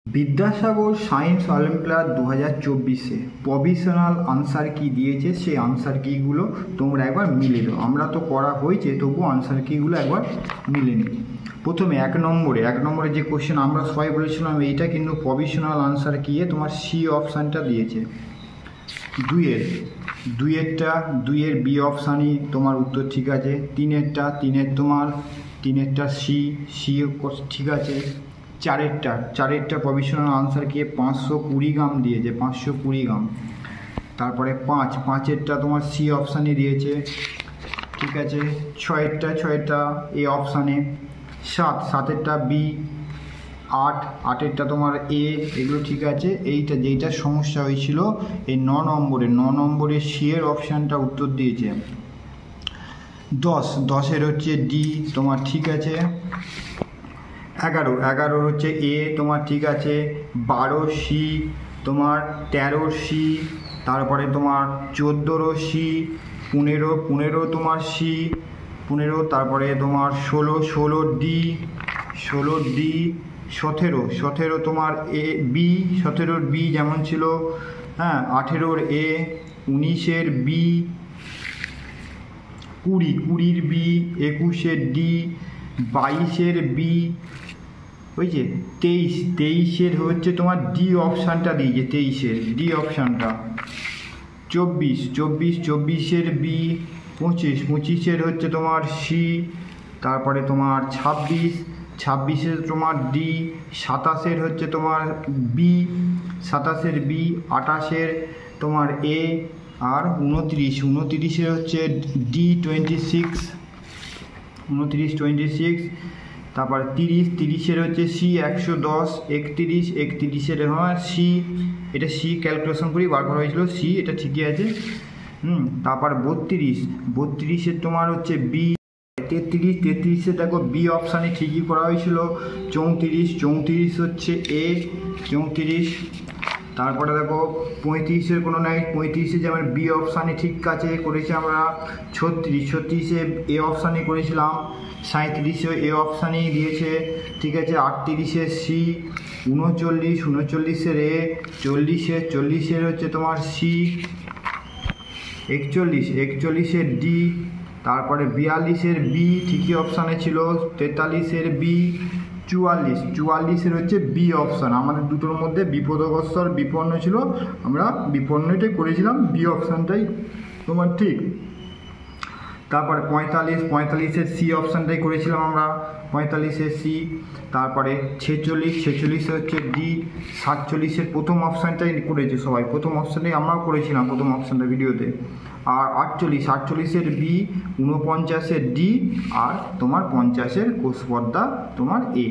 Vidyasagar science olympiad 2024-এ provisional answer কি দিয়েছে সেই আনসার কিগুলো তোমরা একবার মিলে দাও। আমরা তো করা হয়েছে, তবু আনসার কিগুলো একবার মিলে নিই। প্রথমে এক নম্বরে যে কোশ্চেন আমরা সবাই বলেছিলাম এইটা কিন্তু প্রভিশনাল আনসার কিয়ে তোমার সি অপশানটা দিয়েছে। দুইয়ের বি অপশানই তোমার উত্তর ঠিক আছে। তিনেরটা সি ঠিক আছে। চারেরটা প্রভিশনাল আনসার কি 520 গ্রাম দিয়েছে, 520 গ্রাম। তারপরে পাঁচেরটা তোমার সি অপশানে দিয়েছে, ঠিক আছে। ছয়েরটা এ অপশানে। সাতেরটা বি। আটেরটা তোমার এ, এগুলো ঠিক আছে। যেইটা সমস্যা হয়েছিল এই 9 নম্বরে সি এর অপশানটা উত্তর দিয়েছে। 10 হচ্ছে ডি তোমার ঠিক আছে। 11 হচ্ছে এ তোমার ঠিক আছে। 12 সি তোমার, 13 সি, তারপরে তোমার 14 সি, 15 তোমার সি, 15, তারপরে তোমার 16 ডি, 17 তোমার এ বি, 17 বি যেমন ছিল, হ্যাঁ। 18 এ, 19 বি, 20 বি, 21 ডি, 22 বি, বুঝছে। 23 হচ্ছে তোমার ডি অপশানটা দিয়েছে, 23 ডি অপশানটা। 24 বি, 25 হচ্ছে তোমার সি, তারপরে তোমার 26 তোমার ডি, 27 হচ্ছে তোমার বি, 27 বি, 28 তোমার এ, আর 29 হচ্ছে ডি 26, তারপর 30 হচ্ছে সি 110, 31 হয় সি, এটা সি ক্যালকুলেশন করি বার করা হয়েছিল, সি এটা ঠিকই আছে। তারপর 32 তোমার হচ্ছে বি। 33 দেখো বি অপশানে ঠিকই করা হয়েছিল। 34 হচ্ছে এ, 34। তারপরে দেখো 35 কোনো নাই, 35 যেমন বি অপশানে ঠিক আছে করেছি আমরা। 36 এ অপশানে করেছিলাম। 37 এ অপশানেই দিয়েছে, ঠিক আছে। 38 সি, 39 এ, 40 হচ্ছে তোমার সি, 41 ডি, তারপরে 42 বি ঠিকই অপশানে ছিল। 43 বি, 44 হচ্ছে বি অপশান। আমাদের দুটোর মধ্যে বিপদগ্রস্তর বিপন্ন ছিল, আমরা বিপন্নটাই করেছিলাম, বি অপশানটাই তোমার ঠিক। তারপরে 45 সি অপশানটাই করেছিলাম আমরা, 45 সি। তারপরে 46 হচ্ছে ডি, 47 প্রথম অপশানটাই করেছে সবাই, প্রথম অপশানটাই আমরাও করেছিলাম প্রথম অপশানটা ভিডিওতে। আর 48 বি, 49 ডি, আর তোমার 50 কোষপর্দা তোমার এ।